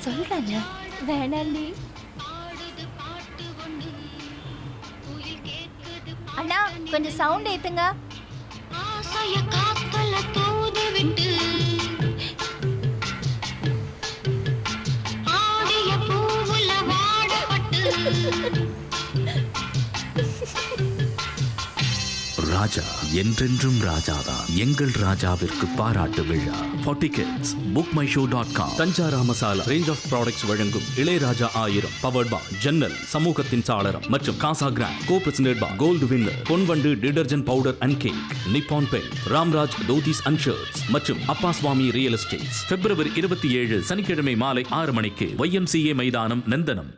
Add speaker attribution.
Speaker 1: சொல்றேன்ல. வேணாண்டி. அண்ணா கொஞ்சம் சவுண்ட் ஏத்துங்க.
Speaker 2: ராஜா என்றென்றும் ராஜாதான். எங்கள் ராஜாவிற்கு பாராட்டு விழா. For tickets, bookmyshow.com. தஞ்சாரா மசாலா ரேஞ்ச் ஆஃப் ப்ராடக்ட்ஸ் வழங்கும் இளையராஜா 1000 பவர்ட் பை ஜன்னல், சமூகத்தின் சாளரம் மற்றும் Casagrand co presented by gold winner, Ponvandu detergent powder and cake, Nippon paint, Ramraj dhotis and shirts மற்றும் அப்பா சுவாமி ரியல் எஸ்டேட்ஸ். February 27 சனிக்கிழமை மாலை 6 மணிக்கு YMCA மைதானம், நந்தனம்.